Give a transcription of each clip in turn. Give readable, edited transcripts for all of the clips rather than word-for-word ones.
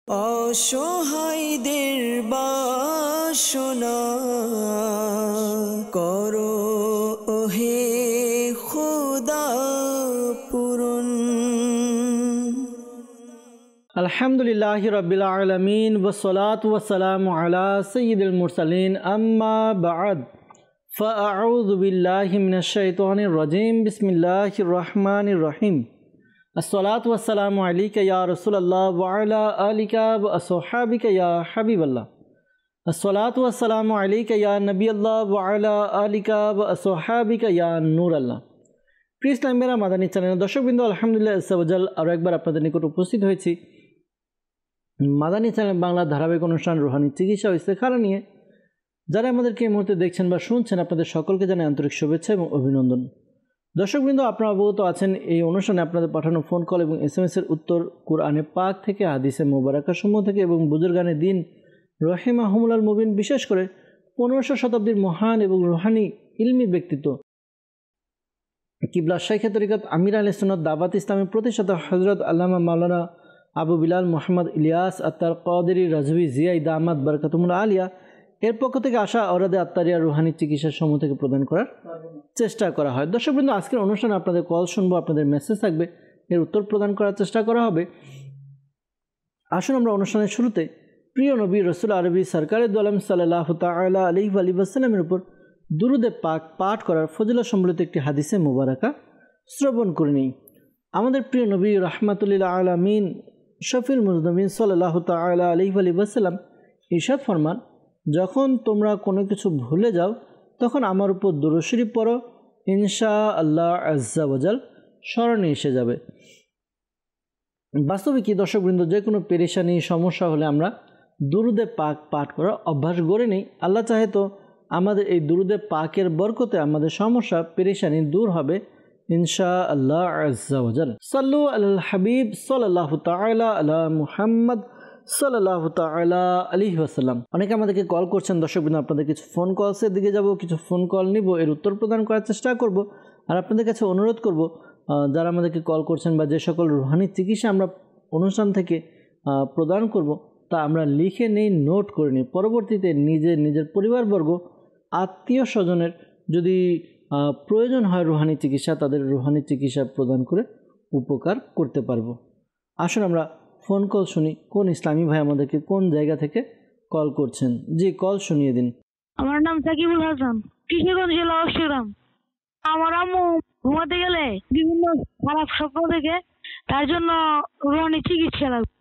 অসহায়দের বাসনা করো ওহে খোদা পূরণ। আলহামদুলিল্লাহি রাব্বিল আলামিন ওয়াসসালাতু ওয়াসসালামু আলা সাইয়্যিদিল মুরসালিন আম্মা বা'দ ফাআউযু বিল্লাহি মিনাশ শাইতানির রাজীম বিসমিল্লাহির রহমানির রহিম। আসসালাতু ওয়াসসালামু আলাইকা ইয়া রাসূলুল্লাহ ওয়া আলা আলিকা ওয়া আসহাবিকা ইয়া হাবিবাল্লাহ। আসসালাতু ওয়াসসালামু আলাইকা ইয়া নবিয়াল্লাহ ওয়া আলা আলিকা ওয়া আসহাবিকা ইয়া নূরাল্লাহ। প্রিয় ইসলামীরা মাদানী চ্যানেলের দর্শকবৃন্দ, আলহামদুলিল্লাহ আজ্জাওয়াজাল আরও একবার আপনাদের নিকট উপস্থিত হয়েছি মাদানী চ্যানেল বাংলা ধারাবাহিক অনুষ্ঠান রুহানি চিকিৎসা ও ইস্তেখারা নিয়ে। যারা আমাদেরকে এই মুহূর্তে দেখছেন বা শুনছেন, আপনাদের সকলকে জানাই আন্তরিক শুভেচ্ছা এবং অভিনন্দন। দর্শকবৃন্দ, আপনারা অবগত আছেন এই অনুষ্ঠানে আপনাদের পাঠানো ফোন কল এবং SMS-এর উত্তর কুরআনে পাক থেকে, হাদিসে মুবারাকাসমূহ থেকে এবং বুজুর্গানে দিন রহিমাহুমুল্লাহ মুবিন, বিশেষ করে 1500 শতাব্দীর মহান এবং রুহানি ইলমি ব্যক্তিত্ব কিবলা শাইখে তরিকত আমির আহলে সুন্নাত দাওয়াত ইসলামের প্রতিষ্ঠাতা হযরত আল্লামা মাওলানা আবু বিলাল মোহাম্মদ ইলিয়াস আত্তার কাদেরী রাজভী জিয়াই দামাত বারাকাতুহুল আলিয়া এর পক্ষ থেকে আসা অরাদে আত্মারিয়া রুহানি চিকিৎসার সমূহ থেকে প্রদান করার চেষ্টা করা হয়। দর্শকবৃন্দ, আজকের অনুষ্ঠানে আপনাদের কল শুনবো, আপনাদের মেসেজ থাকবে, এর উত্তর প্রদান করার চেষ্টা করা হবে। আসুন আমরা অনুষ্ঠানের শুরুতে প্রিয় নবী রসুল আরবি সরকারে দু আলম সাল্লাল্লাহু তাআলা আলাইহি ওয়াসাল্লামের উপর দুরুদে পাক পাঠ করার ফজিলত সম্বলিত একটি হাদিসে মুবারাকা শ্রবণ করে নিই। আমাদের প্রিয় নবী রাহমাতুল আলামিন শফিউল মুজনিবিন সাল্লাল্লাহু তাআলা আলাইহি ওয়াসাল্লাম ইরশাদ ফরমান, যখন তোমরা কোনো কিছু ভুলে যাও তখন আমার উপর দুরূদ শরীফ পড়ো, ইনশাআল্লাহ আজ্জা ওয়াজাল স্মরণে এসে যাবে। বাস্তবে কি দর্শকবৃন্দ, যে কোনো পেরেশানি সমস্যা হলে আমরা দুরুদে পাক পাঠ করার অভ্যাস গড়ে নেই। আল্লাহ চাহে তো আমাদের এই দুরুদে পাকের বরকতে আমাদের সমস্যা পেরেশানি দূর হবে ইনশাআল্লাহ আজ্জা ওয়াজাল। সাল্লু আলাল হাবিব সাল্লাল্লাহু তাআলা আলা মুহাম্মদ সাল্লাল্লাহু তাআলা আলাইহি ওয়াসাল্লাম। অনেকে আমাদেরকে কল করছেন দর্শকবৃন্দ, আপনাদের কিছু ফোন কলসের দিকে যাব, কিছু ফোন কল নিব, এর উত্তর প্রদান করার চেষ্টা করব। আর আপনাদের কাছে অনুরোধ করব, যারা আমাদেরকে কল করছেন বা যে সকল রুহানি চিকিৎসা আমরা অনুষ্ঠান থেকে প্রদান করব তা আমরা লিখে নেই, নোট করে নিই। পরবর্তীতে নিজের পরিবারবর্গ, আত্মীয় স্বজনের যদি প্রয়োজন হয় রুহানি চিকিৎসা, তাদের রুহানি চিকিৎসা প্রদান করে উপকার করতে পারবো। আসুন আমরা ফোন কল শুনি। কোন ইসলামী ভাই আমাদেরকে কোন জায়গা থেকে কল করছেন? জি, কল শুনিয়ে দিন। আমার নাম সাকিবুল হাসান, কিশোরগঞ্জ জেলা অষ্টগ্রাম। আমার আম্মু ঘুমাতে গেলে বিভিন্ন খারাপ স্বপ্ন দেখে, তার জন্য রুহানি চিকিৎসা লাগবে।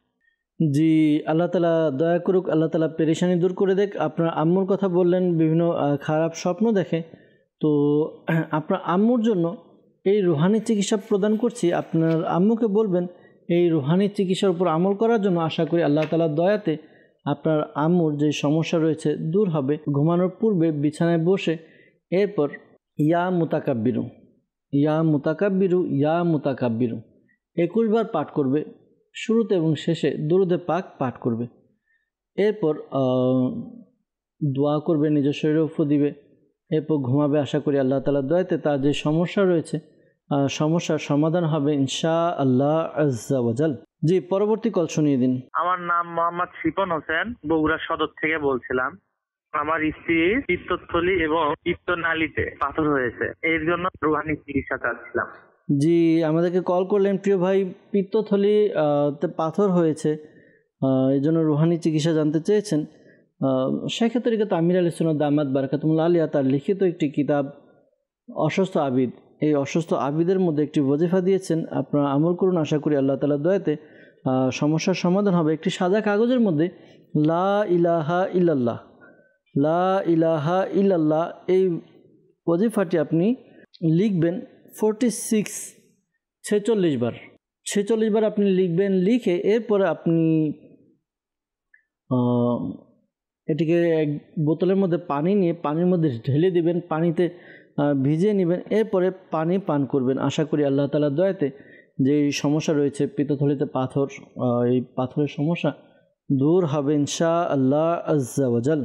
জি, আল্লাহ তালা দয়া করুক, আল্লাহ তালা পেরেশানি দূর করে দেখ। আপনার আম্মুর কথা বললেন, বিভিন্ন খারাপ স্বপ্ন দেখে, তো আপনার আম্মুর জন্য এই রুহানি চিকিৎসা প্রদান করছি। আপনার আম্মুকে বলবেন এই রুহানি চিকিৎসার উপর আমল করার জন্য। আশা করি আল্লাহ তাআলার দয়াতে আপনার আম্মুর যে সমস্যা রয়েছে দূর হবে। ঘুমানোর পূর্বে বিছানায় বসে এরপর ইয়া মুতাকাব্বিরু, ইয়া মুতাকাব্বিরু, ইয়া মুতাকাব্বিরু 21 বার পাঠ করবে। শুরুতে এবং শেষে দুরুদে পাক পাঠ করবে। এরপর দোয়া করবে, নিজের শরীরে উফু দিবে, এরপর ঘুমাবে। আশা করি আল্লাহ তাআলার দয়াতে তার যে সমস্যা রয়েছে সমস্যার সমাধান হবে ইনশাআল্লাহ আজ্জা ওয়াজাল। জি, পরবর্তী কল শুনিয়ে দিন। আমার নাম মোহাম্মদ শিপন হোসেন, বগুড়া সদর থেকে বলছিলাম। আমার স্ত্রীর পিত্তথলি এবং পিত্তনালীতে পাথর হয়েছে, এর জন্য রুহানি চিকিৎসা চাচ্ছিলাম। জি, আমাদেরকে কল করলেন প্রিয় ভাই, পিত্তথলি পাথর হয়েছে, এই জন্য রুহানি চিকিৎসা জানতে চেয়েছেন। শাইখে তরিকত আমির আহলে সুন্নাত দামাত বারাকাতুহুল আলিয়া তার লিখিত একটি কিতাব অসুস্থ আবিদ, এই অসুস্থ আবিদের মধ্যে একটি ওয়াজিফা দিয়েছেন। আপনারা আমল করুন, আশা করি আল্লাহ তাআলার দয়াতে সমস্যার সমাধান হবে। একটি সাদা কাগজের মধ্যে লা ইলাহা ইল্লাল্লাহ, লা ইলাহা ইল্লাল্লাহ এই ওয়াজিফাটি আপনি লিখবেন 46 বার আপনি লিখবেন। লিখে এরপরে আপনি এটিকে এক বোতলের মধ্যে পানি নিয়ে পানির মধ্যে ঢেলে দিবেন, পানিতে ভিজিয়ে নেবেন, এরপরে পানি পান করবেন। আশা করি আল্লাহ তাআলার দয়াতে যে সমস্যা রয়েছে পিত্তথলিতে পাথর, এই পাথরের সমস্যা দূর হবে ইনশাআল্লাহ আজ্জা ওয়াজাল।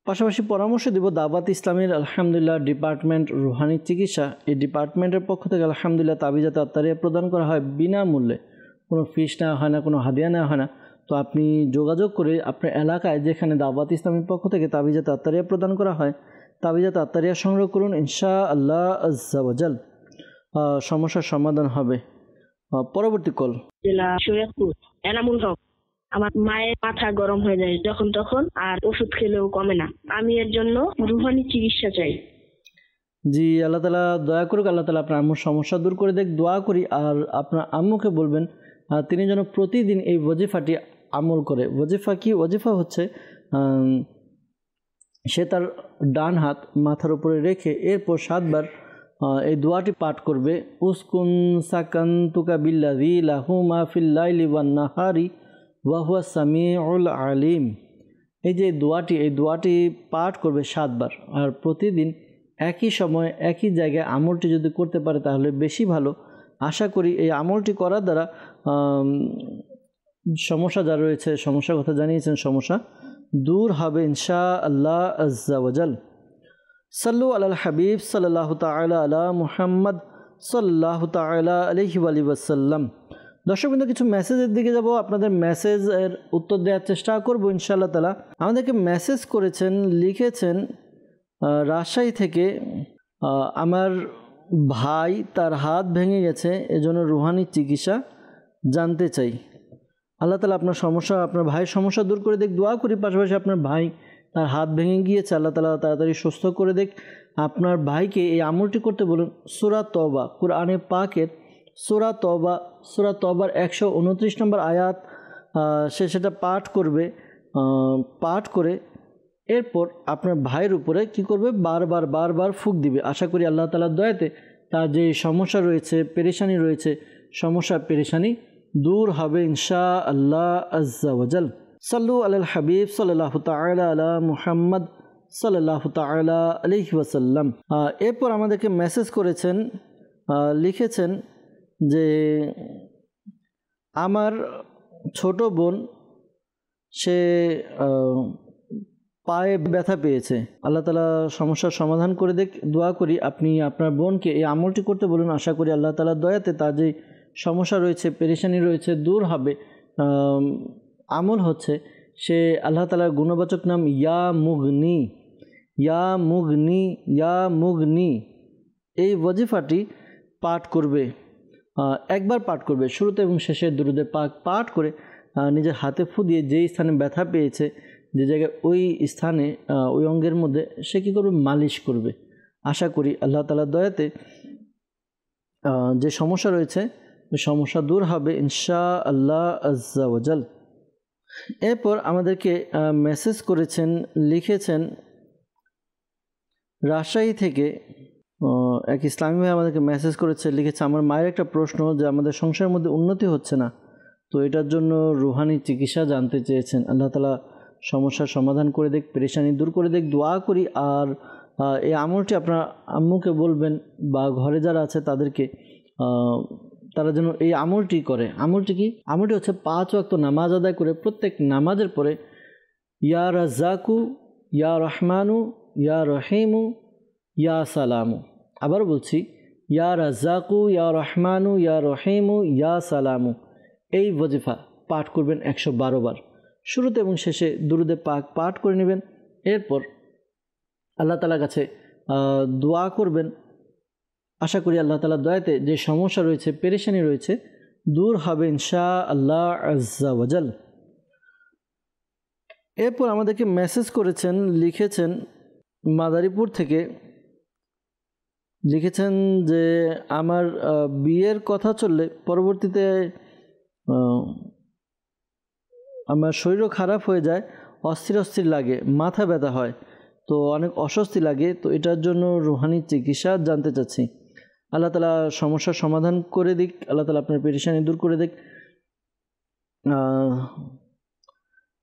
পাশাপাশি পরামর্শ দিব দাওয়াত ইসলামের আলহামদুলিল্লাহ ডিপার্টমেন্ট রুহানি চিকিৎসা, এই ডিপার্টমেন্টের পক্ষ থেকে আলহামদুলিল্লাহ তাবিজাত আত্তারিয়া প্রদান করা হয় বিনামূল্যে। কোনো ফিস নেওয়া হয় না, কোনো হাদিয়া নেওয়া হয় না। তো আপনি যোগাযোগ করে আপনার এলাকায় যেখানে দাওয়াত ইসলামের পক্ষ থেকে তাবিজাত আত্তারিয়া প্রদান করা হয়, তাবিজাত আত্তারিয়া সংগ্রহ করুন, ইনশাআল্লাহ আজ্জা ওয়াজাল সমস্যার সমাধান হবে। পরবর্তী কল। জেলা সৈয়দপুর, এনামুল হক। আমার মায়ের মাথা গরম হয়ে যায় যখন তখন, আর ওষুধ খেলেও কমে না। আমি এর জন্য রুহানি চিকিৎসা চাই। জি, আল্লাহ তাআলা দয়া করুক, আল্লাহ তাআলা আপনার আম্মুর সমস্যা দূর করে দেখ, দোয়া করি। আর আপনার আম্মুকে বলবেন তিনি যেন প্রতিদিন এই ওয়াজিফাটি আমল করে। ওয়াজিফা কি? ওয়াজিফা হচ্ছে সে তার ডান হাত মাথার উপরে রেখে এরপর 7 বার এই দোয়াটি পাঠ করবে, উসকুন সাকান্তুকা বিল্লাযী লাহু মা ফিল লাইলি ওয়ান নাহারি ওয়া হুয়া সামিউল আলিম। এই যে এই দোয়াটি পাঠ করবে 7 বার, আর প্রতিদিন একই সময় একই জায়গায় আমলটি যদি করতে পারে তাহলে বেশি ভালো। আশা করি এই আমলটি করার দ্বারা সমস্যা যা রয়েছে, সমস্যার কথা জানিয়েছেন, সমস্যা দূর হবে ইনশাআল্লাহ আজ্জা ওয়াজাল। সাল্লু আলাল হাবিব সাল্লাল্লাহু তাআলা আলা মুহাম্মদ সাল্লাল্লাহু তাআলা আলাইহি ওয়াসাল্লাম। দর্শকবৃন্দ, কিছু মেসেজের দিকে যাব, আপনাদের মেসেজের উত্তর দেওয়ার চেষ্টা করব ইনশাআল্লাহ তাআলা। আমাদেরকে মেসেজ করেছেন, লিখেছেন রাজশাহী থেকে, আমার ভাই তার হাত ভেঙে গেছে, এজন্য রুহানি চিকিৎসা জানতে চাই। আল্লাহ তাআলা আপনার সমস্যা, আপনার ভাইয়ের সমস্যা দূর করে দেখ, দোয়া করি। পাশাপাশি আপনার ভাই তার হাত ভেঙে গিয়েছে, আল্লাহ তাআলা তাড়াতাড়ি সুস্থ করে দেখ। আপনার ভাইকে এই আমলটি করতে বলুন। সূরা তওবা, কুরআনে পাকের সূরা তওবার 129 নম্বর আয়াত, সে সেটা পাঠ করবে। পাঠ করে এরপর আপনার ভাইয়ের উপরে কি করবে? বারবার ফুঁক দিবে। আশা করি আল্লাহ তাআলার দয়াতে তার যে সমস্যা রয়েছে, পেরেশানি রয়েছে, সমস্যা পেরেশানি দূর হবে ইনশাআল্লাহ আজ্জা ওয়াজাল। সাল্লু আলাল হাবিব সাল্লাল্লাহু তাআলা আলা মুহাম্মদ সাল্লাল্লাহু তাআলা আলাইহি ওয়াসাল্লাম। এরপর আমাদেরকে মেসেজ করেছেন, লিখেছেন যে আমার ছোট বোন সে পায়ে ব্যথা পেয়েছে, আল্লাহ তাআলা সমস্যার সমাধান করে দেখ, দোয়া করি। আপনি আপনার বোনকে এই আমলটি করতে বলুন। আশা করি আল্লাহ তাআলার দয়াতে তার যে সমস্যা রয়েছে, পেরেশানি রয়েছে দূর হবে। আমল হচ্ছে সে আল্লাহ তাআলার গুণবাচক নাম ইয়া মুগনি এই ওয়াজিফাটি পাঠ করবে, একবার পাঠ করবে। শুরুতে এবং শেষে দুরুদে পাক পাঠ করে নিজের হাতে ফু দিয়ে যেই স্থানে ব্যথা পেয়েছে, যে জায়গায় ওই স্থানে ওই অঙ্গের মধ্যে সে কী করবে? মালিশ করবে। আশা করি আল্লাহ তাআলার দয়াতে যে সমস্যা রয়েছে ওই সমস্যা দূর হবে ইনশাআল্লাহ আজ্জা ওয়াজাল। এরপর আমাদেরকে মেসেজ করেছেন, লিখেছেন রাজশাহী থেকে এক ইসলামী ভাই আমাদেরকে মেসেজ করেছে, লিখেছে আমার মায়ের একটা প্রশ্ন যে আমাদের সংসারের মধ্যে উন্নতি হচ্ছে না, তো এটার জন্য রুহানি চিকিৎসা জানতে চেয়েছেন। আল্লাহ তাআলা সমস্যার সমাধান করে দেখ, পেরেশানি দূর করে দেখ, দোয়া করি। আর এই আমলটি আপনার আম্মুকে বলবেন বা ঘরে যারা আছে তাদেরকে, তারা যেন এই আমলটি করে। আমলটি কি? আমলটি হচ্ছে 5 ওয়াক্ত নামাজ আদায় করে প্রত্যেক নামাজের পরে ইয়া রাজ্জাকু ইয়া রহমানু ইয়া রহিমু ইয়া সালামু, আবার বলছি ইয়া রাজ্জাকু ইয়া রহমানু ইয়া রহিমু ইয়া সালামু, এই ওয়াজিফা পাঠ করবেন 112 বার। শুরুতে এবং শেষে দুরুদে পাক পাঠ করে নেবেন। এরপর আল্লাহ তাআলার কাছে দোয়া করবেন। আশা করি আল্লাহ তাআলার দয়াতে যে সমস্যা রয়েছে, পেরেশানি রয়েছে দূর হবে ইনশাআল্লাহ আজ্জা ওয়াজাল। এরপর আমাদেরকে মেসেজ করেছেন, লিখেছেন মাদারীপুর থেকে, লিখেছেন যে আমার বিয়ের কথা চললে পরবর্তীতে আমার শরীরও খারাপ হয়ে যায়, অস্থির লাগে, মাথা ব্যথা হয়, তো অনেক অস্বস্তি লাগে, তো এটার জন্য রুহানি চিকিৎসা জানতে চাচ্ছি। আল্লাহ তাআলা সমস্যার সমাধান করে দিক, আল্লাহ তাআলা আপনার পেরেশানি দূর করে দিক।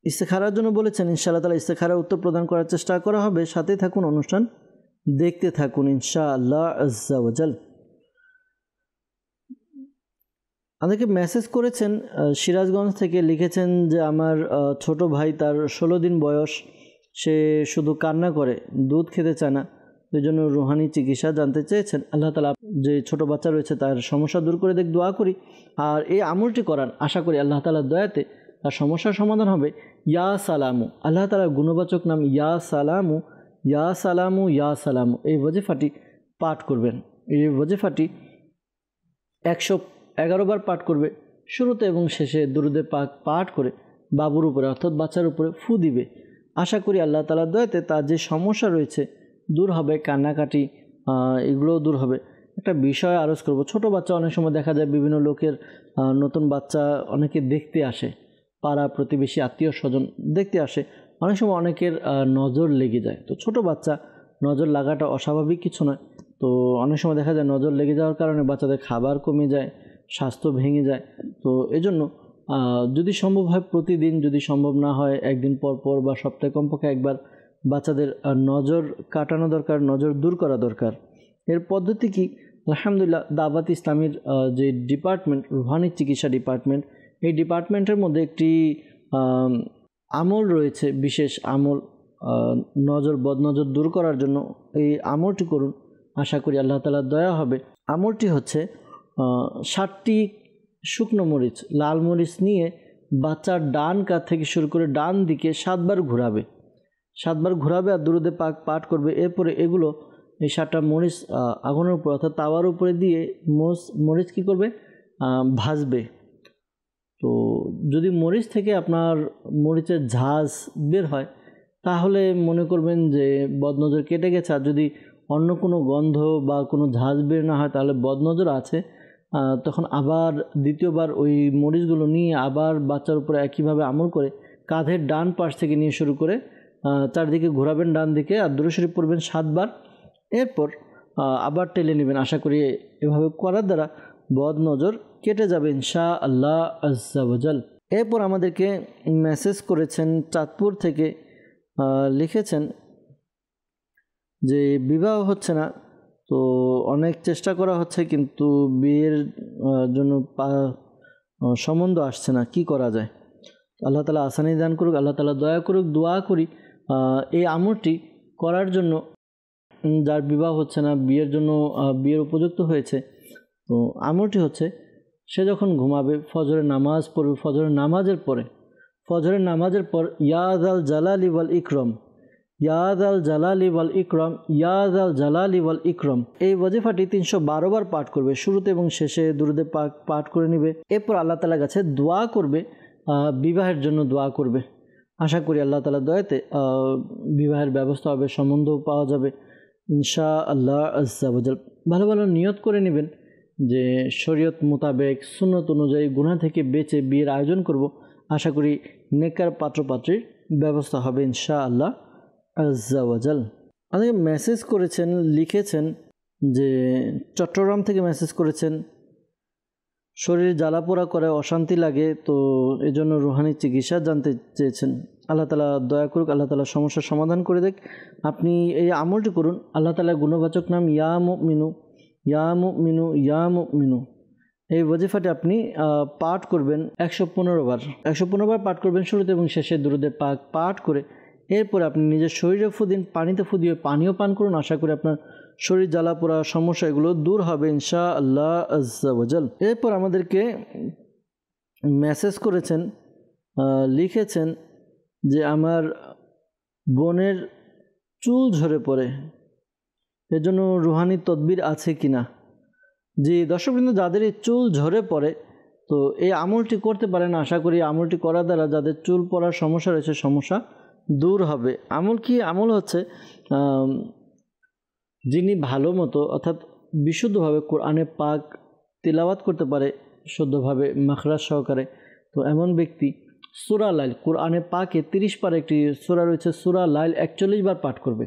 ইস্তেখারার জন্য বলেছেন, ইনশাআল্লাহ তাআলা ইস্তেখারার উত্তর প্রদান করার চেষ্টা করা হবে। সাথে থাকুন, অনুষ্ঠান দেখতে থাকুন ইনশাআল্লাহ আজ্জা ওয়াজাল। আমাদেরকে মেসেজ করেছেন সিরাজগঞ্জ থেকে, লিখেছেন যে আমার ছোট ভাই, তার 16 দিন বয়স, সে শুধু কান্না করে, দুধ খেতে চায় না, এই জন্য রুহানি চিকিৎসা জানতে চেয়েছেন। আল্লাহ তাআলা যে ছোট বাচ্চা রয়েছে তার সমস্যা দূর করে দেখ, দোয়া করি। আর এই আমলটি করান, আশা করি আল্লাহ তাআলার দয়াতে তার সমস্যার সমাধান হবে। ইয়া সালামু, আল্লাহ তাআলার গুণবাচক নাম ইয়া সালামু, ইয়া সালামু, ইয়া সালামু। এই ওয়াজিফাটি পাঠ করবেন। এই ওয়াজিফাটি 111 বার পাঠ করবে। শুরুতে এবং শেষে দুরুদে পাক পাঠ করে বাবুর উপরে অর্থাৎ বাচ্চার উপরে ফু দিবে। আশা করি আল্লাহ তাআলার দয়াতে তার যে সমস্যা রয়েছে দূর হবে, কান্নাকাটি এগুলোও দূর হবে। একটা বিষয় আরজ করব, ছোট বাচ্চা অনেক সময় দেখা যায় বিভিন্ন লোকের নতুন বাচ্চা অনেকে দেখতে আসে, পাড়া প্রতিবেশী আত্মীয় স্বজন দেখতে আসে, অনেক সময় অনেকের নজর লেগে যায়। তো ছোট বাচ্চা নজর লাগাটা অস্বাভাবিক কিছু নয়। তো অনেক সময় দেখা যায় নজর লেগে যাওয়ার কারণে বাচ্চাদের খাবার কমে যায়, স্বাস্থ্য ভেঙে যায়। তো এজন্য যদি সম্ভব হয় প্রতিদিন, যদি সম্ভব না হয় একদিন পর পর বা সপ্তাহে কমপক্ষে একবার বাচ্চাদের নজর কাটানো দরকার, নজর দূর করা দরকার। এর পদ্ধতি কি? আলহামদুলিল্লাহ, দাওয়াত ইসলামীর যে ডিপার্টমেন্ট, রুহানি চিকিৎসা ডিপার্টমেন্ট, এই ডিপার্টমেন্টের মধ্যে একটি আমল রয়েছে, বিশেষ আমল নজর বদনজর দূর করার জন্য। এই আমলটি করুন, আশা করি আল্লাহ তাআলার দয়া হবে। আমলটি হচ্ছে 60টি শুকনো মরিচ, লাল মরিচ নিয়ে বাচ্চার ডান কাঁধ থেকে শুরু করে ডান দিকে 7 বার ঘোরাবে, 7 বার ঘোরাবে আর দুরুদে পাক পাঠ করবে। এরপরে এগুলো এই 7টা মরিচ আগুনের উপর অর্থাৎ তাওয়ার উপরে দিয়ে মরিচ কী করবে? ভাজবে। তো যদি মরিচ থেকে আপনার মরিচের ঝাঁজ বের হয় তাহলে মনে করবেন যে বদনজর কেটে গেছে। আর যদি অন্য কোনো গন্ধ বা কোনো ঝাঁজ বের না হয় তাহলে বদনজর আছে। তখন আবার দ্বিতীয়বার ওই মরিচগুলো নিয়ে আবার বাচ্চার উপরে একইভাবে আমল করে কাঁধের ডান পাশ থেকে নিয়ে শুরু করে চারদিকে ঘোরাবেন ডান দিকে আর দুরূদ শরীফ পড়বেন 7 বার। এরপর আবার টেলে নেবেন। আশা করি এভাবে করার দ্বারা বদনজর কেটে যাবে ইনশাআল্লাহ আজ্জা ওয়াজাল। এরপর আমাদেরকে মেসেজ করেছেন চাঁদপুর থেকে, লিখেছেন যে বিবাহ হচ্ছে না, তো অনেক চেষ্টা করা হচ্ছে কিন্তু বিয়ের জন্য সম্বন্ধ আসছে না, কি করা যায়? আল্লাহ তাআলা আসানি দান করুক, আল্লাহ তাআলা দয়া করুক। দোয়া করি এই আমলটি করার জন্য যার বিবাহ হচ্ছে না, বিয়ের জন্য বিয়ের উপযুক্ত হয়েছে। তো আমলটি হচ্ছে সে যখন ঘুমাবে ফজরের নামাজ পড়বে, ফজরের নামাজের পর ইয়া যাল জালালি ওয়াল ইকরাম, ইয়া যাল জালালি ওয়াল ইকরাম, ইয়া যাল জালালি ওয়াল ইকরাম, এই ওয়াজিফাটি 312 বার পাঠ করবে। শুরুতে এবং শেষে দুরুদে পাক পাঠ করে নেবে। এরপর আল্লাহ তাআলার কাছে দোয়া করবে, বিবাহের জন্য দোয়া করবে। আশা করি আল্লাহ তাআলার দয়াতে বিবাহের ব্যবস্থা হবে, সম্বন্ধ পাওয়া যাবে ইনশাআল্লাহ আজ্জা ওয়াজাল। ভালো ভালো নিয়ত করে নেবেন যে শরীয়ত মোতাবেক সুন্নত অনুযায়ী গুনাহ থেকে বেঁচে বিয়ের আয়োজন করব। আশা করি নেককার পাত্রপাত্রীর ব্যবস্থা হবে ইনশাআল্লাহ আজ্জা ওয়াজাল। আমাকে মেসেজ করেছেন, লিখেছেন যে চট্টগ্রাম থেকে মেসেজ করেছেন, শরীর জ্বালাপোড়া করে, অশান্তি লাগে, তো এজন্য রুহানি চিকিৎসা জানতে চেয়েছেন। আল্লাহ তাআলা দয়া করুক, আল্লাহ তাআলা সমস্যার সমাধান করে দেখ। আপনি এই আমলটি করুন। আল্লাহ তাআলার গুণবাচক নাম ইয়া মুমিনু, ইয়া মুমিনু, ইয়া মুমিনু। এই ওয়াজিফাটি আপনি পাঠ করবেন 115 বার, 115 বার পাঠ করবেন শুরুতে এবং শেষে দুরুদে পাক পাঠ করে। এরপরে আপনি নিজের শরীরে ফু দিন, পানিতে ফু দিয়ে পানিও পান করুন। আশা করি আপনার শরীর জ্বালা পোড়া সমস্যা এগুলো দূর হবে ইনশাআল্লাহ আজ্জা ওয়াজাল। এরপর আমাদেরকে মেসেজ করেছেন, লিখেছেন যে আমার বোনের চুল ঝরে পড়ে, এর জন্য রুহানি তদবির আছে কিনা? জি দর্শকবৃন্দ, যাদের এই চুল ঝরে পড়ে তো এই আমলটি করতে পারেন। আশা করি আমলটি করার দ্বারা যাদের চুল পড়ার সমস্যা রয়েছে সমস্যা দূর হবে। আমল কি? আমল হচ্ছে যিনি ভালো মতো অর্থাৎ বিশুদ্ধভাবে কোরআনে পাক তিলাওয়াত করতে পারে শুদ্ধভাবে মাখরাজ সহকারে, তো এমন ব্যক্তি সূরা লাইল, কোরআনে পাকে 30 বার একটি সূরা রয়েছে, সূরা লাইল 41 বার পাঠ করবে।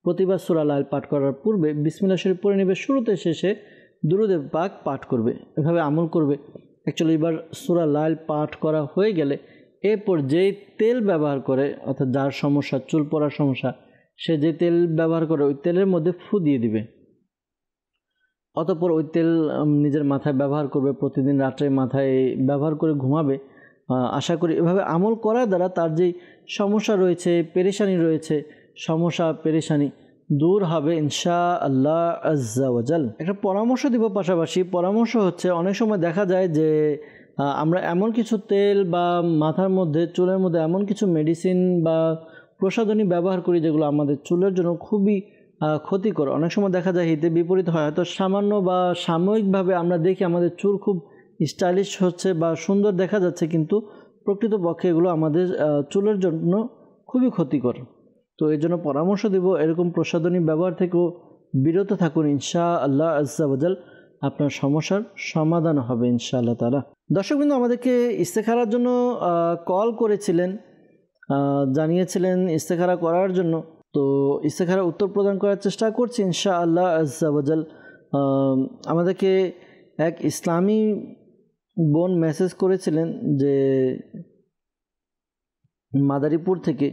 প্রতিবার সূরা লাইল পাঠ করার পূর্বে বিসমিল্লাহ শরীফ পড়ে নেবে, শুরুতে শেষে দুরুদে পাক পাঠ করবে। এভাবে আমল করবে। 41 বার সূরা লাইল পাঠ করা হয়ে গেলে এরপর যেই তেল ব্যবহার করে অর্থাৎ যার সমস্যা চুল পড়ার সমস্যা, সে যে তেল ব্যবহার করে ওই তেলের মধ্যে ফু দিয়ে দিবে। অতঃপর ওই তেল নিজের মাথায় ব্যবহার করবে, প্রতিদিন রাত্রে মাথায় ব্যবহার করে ঘুমাবে। আশা করি এভাবে আমল করার দ্বারা তার যেই সমস্যা রয়েছে, পেরেশানি রয়েছে, সমস্যা পেরেশানি দূর হবে ইনশা আল্লাহ আজ্জা ওয়াজাল। একটা পরামর্শ দিব, পাশাপাশি পরামর্শ হচ্ছে অনেক সময় দেখা যায় যে আমরা এমন কিছু তেল বা মাথার মধ্যে চুলের মধ্যে এমন কিছু মেডিসিন বা প্রসাধনী ব্যবহার করি যেগুলো আমাদের চুলের জন্য খুবই ক্ষতিকর। অনেক সময় দেখা যায় হিতে বিপরীত হয়, হয়তো সামান্য বা সাময়িকভাবে আমরা দেখি আমাদের চুল খুব স্টাইলিশ হচ্ছে বা সুন্দর দেখা যাচ্ছে, কিন্তু প্রকৃতপক্ষে এগুলো আমাদের চুলের জন্য খুবই ক্ষতিকর। তো এর জন্য পরামর্শ দেব এরকম প্রসাধনী ব্যবহার থেকেও বিরত থাকুন, ইনশা আল্লাহ আজ্জা ওয়াজাল আপনার সমস্যার সমাধান হবে ইনশাআল্লাহ তাআলা। দর্শকবৃন্দ আমাদেরকে ইস্তেখারার জন্য কল করেছিলেন, জানিয়েছিলেন ইস্তেখারা করার জন্য। তো ইস্তেখারা উত্তর প্রদান করার চেষ্টা করছি ইনশা আল্লাহ আজ্জা ওয়াজাল। আমাদেরকে এক ইসলামী বোন মেসেজ করেছিলেন যে মাদারীপুর থেকে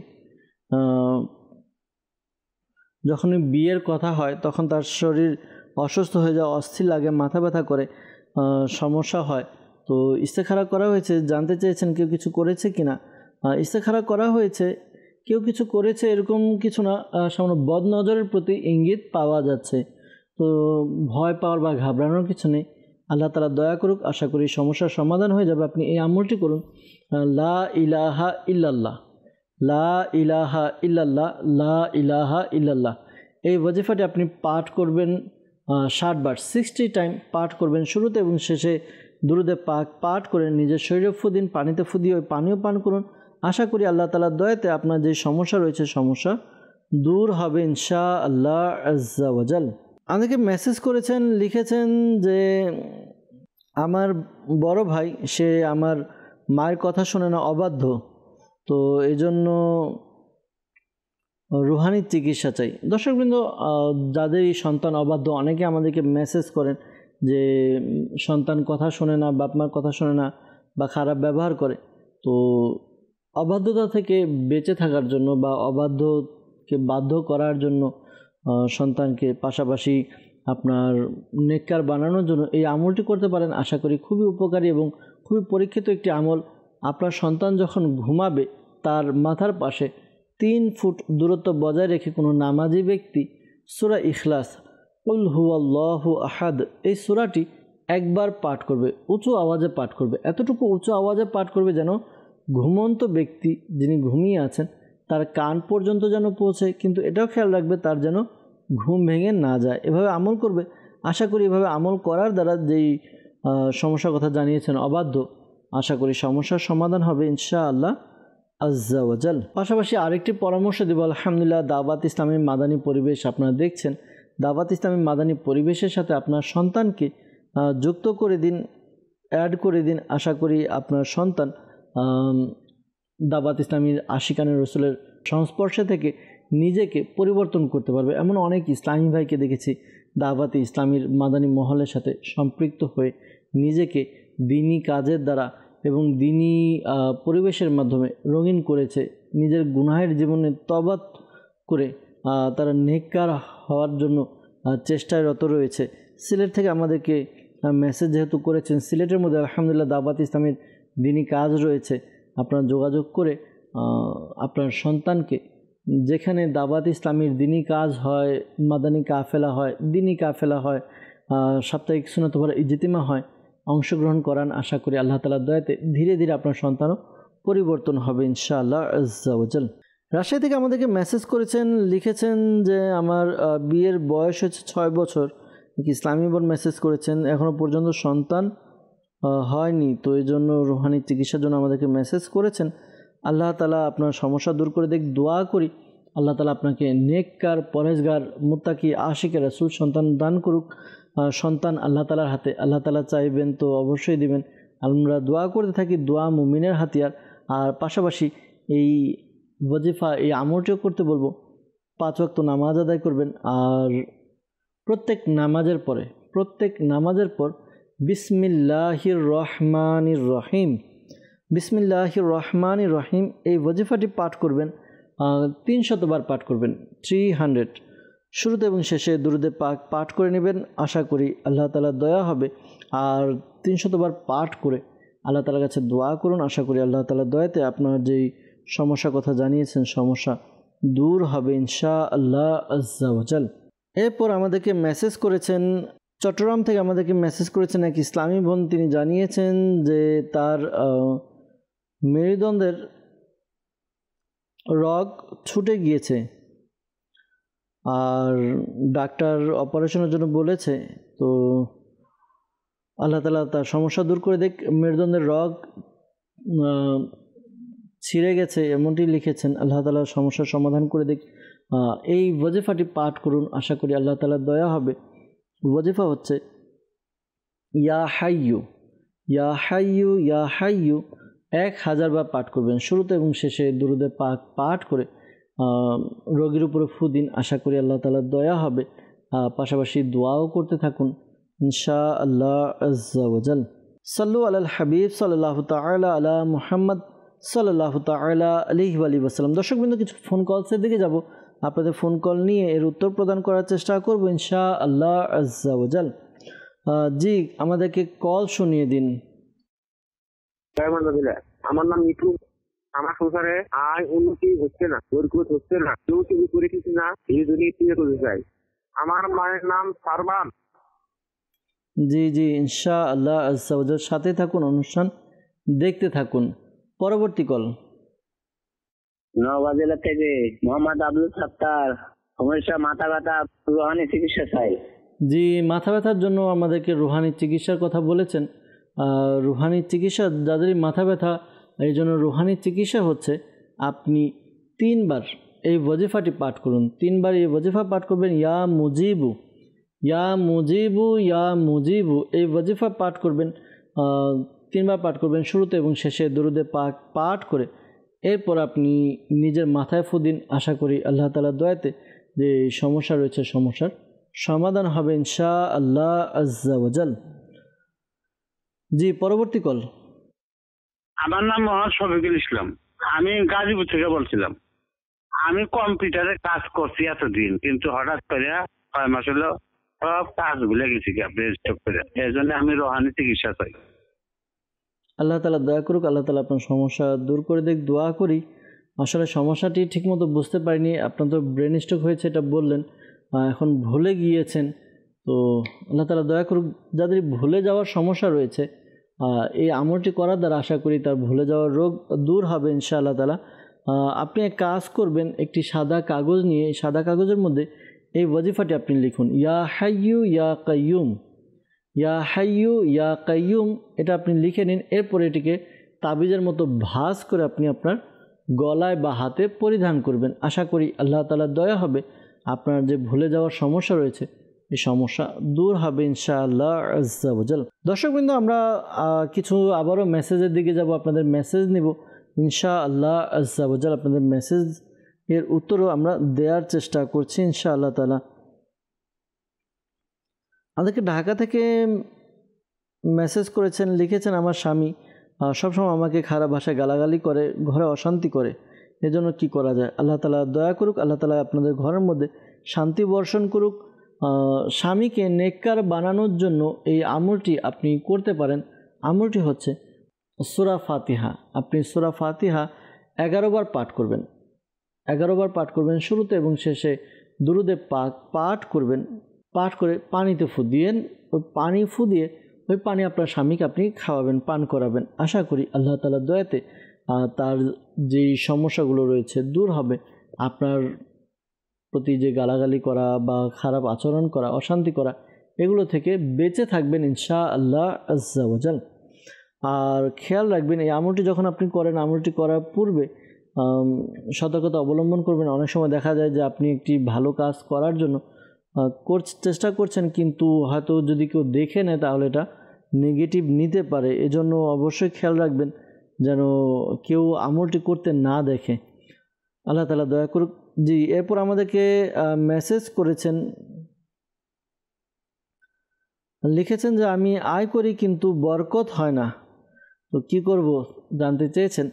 যখনই বিয়ের কথা হয় তখন তার শরীর অসুস্থ হয়ে যায়, অস্থির লাগে, মাথা ব্যথা করে, সমস্যা হয়। তো ইস্তেখারা করা হয়েছে, জানতে চেয়েছেন কেউ কিছু করেছে কি না। ইস্তেখারা করা হয়েছে, কেউ কিছু করেছে এরকম কিছু না, সামান্য বদনজরের প্রতি ইঙ্গিত পাওয়া যাচ্ছে। তো ভয় পাওয়ার বা ঘাবড়ানোর কিছু নেই, আল্লাহ তাআলা দয়া করুক, আশা করি সমস্যার সমাধান হয়ে যাবে। আপনি এই আমলটি করুন, লা ইলাহা ইল্লাল্লাহ, লা ইলাহা ইল্লাল্লাহ, লা ইলাহা ইল্লাল্লাহ। এই ওয়াজিফাটি আপনি পাঠ করবেন 60 বার, 60 টাইম পাঠ করবেন। শুরুতে এবং শেষে দুরুদে পাক পাঠ করে নিজের শরীরে ফু দিন, পানিতে ফু দিয়ে ওই পানিও পান করুন। আশা করি আল্লাহ তাআলার দয়াতে আপনার যে সমস্যা রয়েছে সমস্যা দূর হবে ইনশা আল্লাহ আজ্জা ওয়াজাল। আমাদেরকে মেসেজ করেছেন, লিখেছেন যে আমার বড় ভাই সে আমার মায়ের কথা শোনে না, অবাধ্য, তো এই জন্য রুহানি চিকিৎসা চাই। দর্শকবৃন্দ, যাদের এই সন্তান অবাধ্য, অনেকে আমাদেরকে মেসেজ করেন যে সন্তান কথা শোনে না, বাপ মার কথা শোনে না বা খারাপ ব্যবহার করে। তো অবাধ্যতা থেকে বেঁচে থাকার জন্য বা অবাধ্যকে বাধ্য করার জন্য সন্তানকে পাশাপাশি আপনার নেককার বানানোর জন্য এই আমলটি করতে পারেন। আশা করি খুবই উপকারী এবং খুবই পরীক্ষিত একটি আমল। আপনার সন্তান যখন ঘুমাবে তার মাথার পাশে 3 ফুট দূরত্ব বজায় রেখে কোনো নামাজি ব্যক্তি সূরা ইখলাস, কুল হুয়াল্লাহু আহাদ, এই সূরাটি একবার পাঠ করবে, উঁচু আওয়াজে পাঠ করবে। এতটুকু উঁচু আওয়াজে পাঠ করবে যেন ঘুমন্ত ব্যক্তি যিনি ঘুমিয়ে আছেন তার কান পর্যন্ত যেন পৌঁছে, কিন্তু এটাও খেয়াল রাখবে তার যেন ঘুম ভেঙে না যায়। এভাবে আমল করবে। আশা করি এভাবে আমল করার দ্বারা যেই সমস্যার কথা জানিয়েছেন অবাধ্য, আশা করি সমস্যার সমাধান হবে ইনশাআল্লাহ আজ্জা ওয়াজাল। পাশাপাশি আরেকটি পরামর্শ দেব, আলহামদুলিল্লাহ দাওয়াত ইসলামী মাদানী পরিবেশ আপনারা দেখছেন, দাওয়াত ইসলামী মাদানী পরিবেশের সাথে আপনার সন্তানকে যুক্ত করে দিন, অ্যাড করে দিন। আশা করি আপনার সন্তান দাওয়াত ইসলামীর আশিকানে রসুলের সংস্পর্শে থেকে নিজেকে পরিবর্তন করতে পারবে। এমন অনেক ইসলামী ভাইকে দেখেছি দাওয়াতে ইসলামীর মাদানী মহলের সাথে সম্পৃক্ত হয়ে নিজেকে দিনী কাজের দ্বারা এবং দিনী পরিবেশের মাধ্যমে রঙিন করেছে, নিজের গুনাহের জীবনে তওবাত করে তারা নেককার হওয়ার জন্য চেষ্টায় রত রয়েছে। সিলেট থেকে আমাদেরকে মেসেজ যেহেতু করেছেন, সিলেটের মধ্যে আলহামদুলিল্লাহ দাওয়াত ইসলামীর দিনী কাজ রয়েছে। আপনারা যোগাযোগ করে আপনার সন্তানকে, যেখানে দাওয়াত ইসলামীর দিনী কাজ হয়, মাদানী কাফেলা হয়, দিনী কাফেলা হয়, সাপ্তাহিক সুন্নাত ওয়াল ইজতিমা হয়, অংশগ্রহণ করান। আশা করি আল্লাহ তাআলার দয়াতে ধীরে ধীরে আপনার সন্তানও পরিবর্তন হবে ইনশাআল্লাহ আজ্জা ওয়াজাল। রাজশাহী থেকে আমাদেরকে মেসেজ করেছেন, লিখেছেন যে আমার বিয়ের বয়স হচ্ছে 6 বছর। ইসলামী বোন মেসেজ করেছেন, এখনও পর্যন্ত সন্তান হয়নি, তো এই জন্য রুহানি চিকিৎসার জন্য আমাদেরকে মেসেজ করেছেন। আল্লাহ তাআলা আপনার সমস্যা দূর করে দেখ, দোয়া করি আল্লাহ তাআলা আপনাকে নেককার, পরহেজগার, মুত্তাকি, আশিকে রাসূল সন্তান দান করুক। সন্তান আল্লাহ তাআলার হাতে, আল্লাহ তাআলা চাইবেন তো অবশ্যই দিবেন। আমরা দোয়া করতে থাকি, দোয়া মুমিনের হাতিয়ার। আর পাশাপাশি এই ওয়াজিফা, এই আমলটিও করতে বলবো। 5 ওয়াক্ত নামাজ আদায় করবেন, আর প্রত্যেক নামাজের পর বিসমিল্লাহির রহমানির রহিম, বিসমিল্লাহির রহমানির রহিম এই ওয়াজিফাটি পাঠ করবেন। 300 বার পাঠ করবেন, 300। শুরুতে এবং শেষে দুরুদে পাক পাঠ করে নেবেন। আশা করি আল্লাহ তাআলার দয়া হবে। আর 300 বার পাঠ করে আল্লাহ তাআলার কাছে দোয়া করুন। আশা করি আল্লাহ তাআলার দয়াতে আপনার যেই সমস্যার কথা জানিয়েছেন সমস্যা দূর হবে ইনশাআল্লাহ আজ্জা ওয়া জাল। এরপর আমাদেরকে মেসেজ করেছেন চট্টগ্রাম থেকে, আমাদেরকে মেসেজ করেছেন এক ইসলামী বোন। তিনি জানিয়েছেন যে তার মেরুদণ্ডের রগ ছুটে গিয়েছে আর ডাক্তার অপারেশনের জন্য বলেছে। তো আল্লাহ তাআলা তার সমস্যা দূর করে দেখ। মেরুদণ্ডের রগ ছিঁড়ে গেছে এমনটি লিখেছেন। আল্লাহ তাআলা সমস্যার সমাধান করে দেখ। এই ওয়াজিফাটি পাঠ করুন, আশা করি আল্লাহ তাআলার দয়া হবে। ওয়াজিফা হচ্ছে ইয়া হাইয়ু ইয়া হাইয়ু ইয়া হাইয়ু 1000 বার পাঠ করবেন। শুরুতে এবং শেষে দুরুদে পাক পাঠ করে রোগীর উপরে ফু দিন, আশা করি আল্লাহ তাআলার দয়া হবে। পাশাপাশি দোয়াও করতে থাকুন ইনশাআল্লাহ আজ্জা ওয়া জাল। সাল্লু আলাল হাবিব সাল্লাল্লাহু তাআলা আলা মুহাম্মদ সাল্লাল্লাহু তাআলা আলাইহি ওয়া আলিহি ওয়াসাল্লাম। দর্শকবৃন্দ, কিছু ফোন কলসের দিকে যাব, আপনাদের ফোন কল নিয়ে এর উত্তর প্রদান করার চেষ্টা করব ইনশাআল্লাহ আজ্জা ওয়া জাল। জি, আমাদেরকে কল শুনিয়ে দিন। আমার নাম মিঠু। আমার সংসারে আয় উন্নতি হচ্ছে না, বরকত হচ্ছে না, কেউ কিছু করে কিছু না, এই জন্য বিয়ে করতে চাই। আমার মায়ের নাম সারবান। জি জি, ইনশাআল্লাহ আজ্জা ওয়া জাল। সাথে থাকুন, অনুষ্ঠান দেখতে থাকুন। পরবর্তী কল। নওগাঁ জেলা থেকে মোহাম্মদ আব্দুল সাত্তার। সমস্যা মাথা ব্যথা, রুহানি চিকিৎসা চাই। জি, মাথা ব্যথার জন্য আমাদেরকে রুহানি চিকিৎসার কথা বলেছেন। রুহানি চিকিৎসা, যাদেরই মাথা ব্যথা, এই জন্য রুহানি চিকিৎসা হচ্ছে আপনি 3 বার এই ওয়াজিফাটি পাঠ করুন। 3 বার এই ওয়াজিফা পাঠ করবেন। ইয়া মুজিবু ইয়া মুজিবু ইয়া মুজিবু, এই ওয়াজিফা পাঠ করবেন। 3 বার পাঠ করবেন, শুরুতে এবং শেষে দুরুদে পাক পাঠ করে। এরপর আপনি নিজের মাথায় ফু দিন, আশা করি আল্লাহ তাআলার দয়াতে যে সমস্যা রয়েছে সমস্যার সমাধান হবে ইনশাআল্লাহ আজ্জা ওয়া জাল। জি, পরবর্তী কল। আমার নাম মোহাম্মদ শফিকুল ইসলাম। আমি গাজীপুর থেকে বলছিলাম। আমি কম্পিউটারে কাজ করছি এতদিন, কিন্তু হঠাৎ করে 6 মাস হলো সব কাজ ভুলে গেছি, এই জন্য আমি রোহানি চিকিৎসা চাই। আল্লাহ তাআলা দয়া করুক, আল্লাহ তাআলা আপনার সমস্যা দূর করে দেখ, দোয়া করি। আসলে সমস্যাটি ঠিকমতো বুঝতে পারিনি। আপনার তো ব্রেন স্ট্রোক হয়েছে এটা বললেন, এখন ভুলে গিয়েছেন। তো আল্লাহ তাআলা দয়া করুক। যাদের ভুলে যাওয়ার সমস্যা রয়েছে, এই আমলটি করার দ্বারা আশা করি তার ভুলে যাওয়ার রোগ দূর হবে ইনশাআল্লাহ তাআলা। আপনি এক কাজ করবেন, একটি সাদা কাগজ নিয়ে এই সাদা কাগজের মধ্যে এই ওয়াজিফাটি আপনি লিখুন। ইয়া হাইয়ু ইয়া কাইয়ুম ইয়া হাইয়ু ইয়া কাইয়ুম, এটা আপনি লিখে নিন। এরপর এটিকে তাবিজের মতো ভাঁজ করে আপনি আপনার গলায় বা হাতে পরিধান করবেন। আশা করি আল্লাহ তাআলার দয়া হবে, আপনার যে ভুলে যাওয়ার সমস্যা রয়েছে এই সমস্যা দূর হবে ইনশাআল্লাহ আজ্জা ওয়া জাল। দর্শকবৃন্দ, আমরা কিছু আবারও মেসেজের দিকে যাব, আপনাদের মেসেজ নিব ইনশাআল্লাহ আজ্জা ওয়া জাল। আপনাদের মেসেজ এর উত্তরও আমরা দেওয়ার চেষ্টা করছি ইনশাআল্লাহ তাআলা। আমাদেরকে ঢাকা থেকে মেসেজ করেছেন, লিখেছেন আমার স্বামী সবসময় আমাকে খারাপ ভাষায় গালাগালি করে, ঘরে অশান্তি করে, এজন্য কি করা যায়? আল্লাহ তাআলা দয়া করুক, আল্লাহ তাআলা আপনাদের ঘরের মধ্যে শান্তি বর্ষণ করুক। স্বামীকে নেককার বানানোর জন্য এই আমলটি আপনি করতে পারেন। আমলটি হচ্ছে সূরা ফাতিহা। আপনি সূরা ফাতিহা 11 বার পাঠ করবেন। 11 বার পাঠ করবেন, শুরুতে এবং শেষে দুরুদে পাক পাঠ করবেন। পাঠ করে পানিতে ফু দিয়েন। ওই পানি ফু দিয়ে ওই পানি আপনার স্বামীকে আপনি খাওয়াবেন, পান করাবেন। আশা করি আল্লাহ তাআলার দয়াতে তার যেই সমস্যাগুলো রয়েছে দূর হবে। আপনার প্রতি যে গালাগালি করা বা খারাপ আচরণ করা, অশান্তি করা, এগুলো থেকে বেঁচে থাকবেন ইনশাআল্লাহ আজ্জা ওয়া জাল। আর খেয়াল রাখবেন, এই আমলটি যখন আপনি করেন, আমলটি করার পূর্বে সতর্কতা অবলম্বন করবেন। অনেক সময় দেখা যায় যে আপনি একটি ভালো কাজ করার জন্য চেষ্টা করছেন, কিন্তু হয়তো যদি কেউ দেখে নেয় তাহলে এটা নেগেটিভ নিতে পারে। এজন্য অবশ্যই খেয়াল রাখবেন যেন কেউ আমলটি করতে না দেখে। আল্লাহ তাআলা দয়া করুক। জি, এরপর আমাদেরকে মেসেজ করেছেন, লিখেছেন যে আমি আয় করি কিন্তু বরকত হয় না, তো কি করব জানতে চেয়েছেন।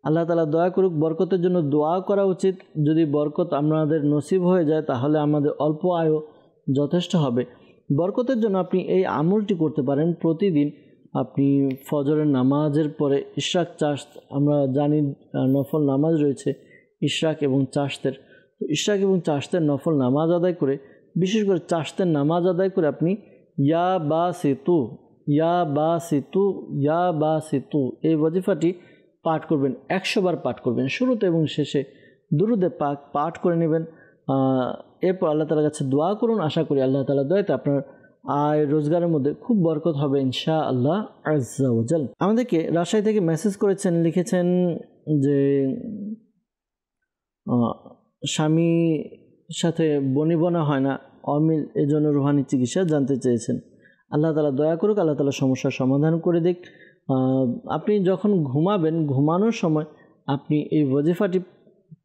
আল্লাহ তাআলা দয়া করুক। বরকতের জন্য দোয়া করা উচিত। যদি বরকত আমাদের নসিব হয়ে যায় তাহলে আমাদের অল্প আয়ও যথেষ্ট হবে। বরকতের জন্য আপনি এই আমলটি করতে পারেন। প্রতিদিন আপনি ফজরের নামাজের পরে ইশরাক চাশত, আমরা জানি নফল নামাজ রয়েছে ইশরাক এবং চাশতের, ইশরাক এবং চাশতের নফল নামাজ আদায় করে, বিশেষ করে চাশতের নামাজ আদায় করে আপনি ইয়া বা সেতু ইয়া বা সেতু ইয়া বা সেতু এই ওয়াজিফাটি পাঠ করবেন, 100 বার পাঠ করবেন। শুরুতে এবং শেষে দুরুদে পাক পাঠ করে নেবেন। এরপর আল্লাহ তাআলার কাছে দোয়া করুন। আশা করি আল্লাহ তাআলা দয়াতে আপনার আয় রোজগারের মধ্যে খুব বরকত হবে ইনশাআল্লাহ আজ্জা ওয়া জাল। আমাদেরকে রাজশাহী থেকে মেসেজ করেছেন, লিখেছেন যে স্বামীর সাথে বনিবনা হয় না, অমিল, এজন্য রুহানি চিকিৎসা জানতে চেয়েছেন। আল্লাহ তাআলা দয়া করুক, আল্লাহ তাআলা সমস্যার সমাধান করে দিক। আপনি যখন ঘুমাবেন, ঘুমানোর সময় আপনি এই ওয়াজিফাটি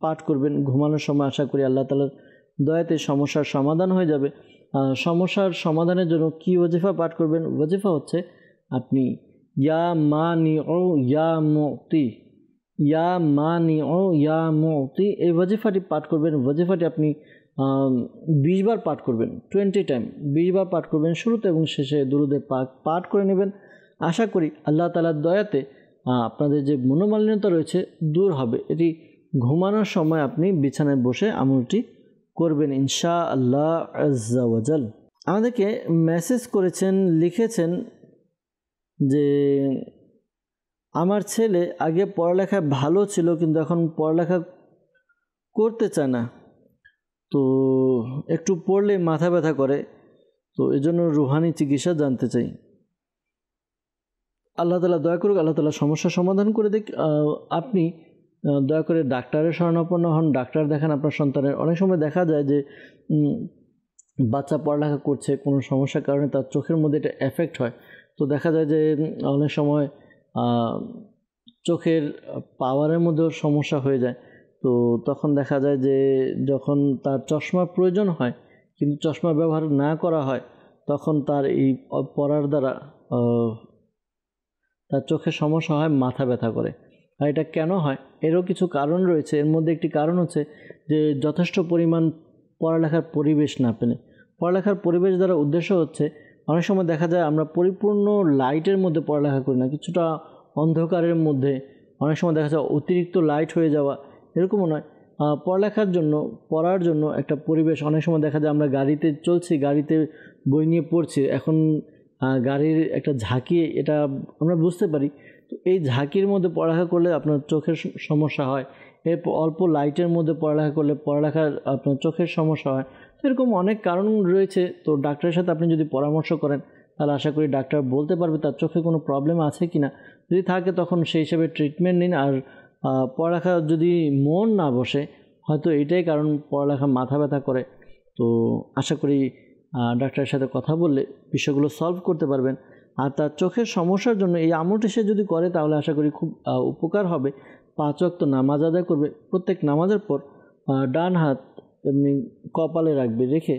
পাঠ করবেন। ঘুমানোর সময় আশা করি আল্লাহ তাআলার দয়াতে সমস্যার সমাধান হয়ে যাবে। সমস্যার সমাধানের জন্য কি ওয়াজিফা পাঠ করবেন? ওয়াজিফা হচ্ছে আপনি ইয়া মানিউ ইয়া মুতি, ইয়া মানিউ ইয়া মুতি এই ওয়াজিফাটি পাঠ করবেন। ওয়াজিফাটি আপনি 20 বার পাঠ করবেন, 20 টাইম 20 বার পাঠ করবেন। শুরুতে এবং শেষে দুরুদে পাক পাঠ করে নেবেন। আশা করি আল্লাহ তাআলার দয়াতে আপনাদের যে মনোমালিন্যতা রয়েছে দূর হবে। এটি ঘুমানোর সময় আপনি বিছানায় বসে আমলটি করবেন ইনশাআল্লাহ আজ্জা ওয়া জাল। আমাদেরকে মেসেজ করেছেন, লিখেছেন যে আমার ছেলে আগে পড়ালেখায় ভালো ছিল কিন্তু এখন পড়ালেখা করতে চায় না, তো একটু পড়লে মাথা ব্যথা করে, তো এজন্য রুহানি চিকিৎসা জানতে চাই। আল্লাহ তাআলা দয়া করুক, আল্লাহ তাআলা সমস্যার সমাধান করে দিক। আপনি দয়া করে ডাক্তারের শরণাপন্ন হন, ডাক্তার দেখান আপনার সন্তানের। অনেক সময় দেখা যায় যে বাচ্চা পড়ালেখা করছে, কোনো সমস্যার কারণে তার চোখের মধ্যে এটা এফেক্ট হয়, তো দেখা যায় যে অনেক সময় চোখের পাওয়ারের মধ্যেও সমস্যা হয়ে যায়। তো তখন দেখা যায় যে যখন তার চশমার প্রয়োজন হয় কিন্তু চশমা ব্যবহার না করা হয়, তখন তার এই পড়ার দ্বারা তার চোখের সমস্যা হয়, মাথা ব্যথা করে। আর এটা কেন হয়? এরও কিছু কারণ রয়েছে। এর মধ্যে একটি কারণ হচ্ছে যে যথেষ্ট পরিমাণ পড়ালেখার পরিবেশ না পেলে। পড়ালেখার পরিবেশ দ্বারা উদ্দেশ্য হচ্ছে অনেক সময় দেখা যায় আমরা পরিপূর্ণ লাইটের মধ্যে পড়ালেখা করি না, কিছুটা অন্ধকারের মধ্যে, অনেক সময় দেখা যায় অতিরিক্ত লাইট হয়ে যাওয়া, এরকমও নয়। পড়ালেখার জন্য, পড়ার জন্য একটা পরিবেশ, অনেক সময় দেখা যায় আমরা গাড়িতে চলছি, গাড়িতে বই নিয়ে পড়ছি, এখন গাড়ির একটা ঝাঁকি এটা আমরা বুঝতে পারি, তো এই ঝাঁকির মধ্যে পড়ালেখা করলে আপনার চোখের সমস্যা হয়। এরপর অল্প লাইটের মধ্যে পড়ালেখা করলে পড়ালেখার আপনার চোখের সমস্যা হয়। তো এরকম অনেক কারণ রয়েছে। তো ডাক্তারের সাথে আপনি যদি পরামর্শ করেন তাহলে আশা করি ডাক্তার বলতে পারবে তার চোখে কোনো প্রবলেম আছে কি না। যদি থাকে তখন সেই হিসাবে ট্রিটমেন্ট নিন। আর পড়ালেখা যদি মন না বসে, হয়তো এটাই কারণ পড়ালেখা মাথা ব্যথা করে, তো আশা করি ডাক্তারের সাথে কথা বললে বিষয়গুলো সলভ করতে পারবেন। আর তার চোখের সমস্যার জন্য এই আমলটি সে যদি করে তাহলে আশা করি খুব উপকার হবে। 5 ওয়াক্ত নামাজ আদায় করবে, প্রত্যেক নামাজের পর ডান হাত এমনি কপালে রাখবে, রেখে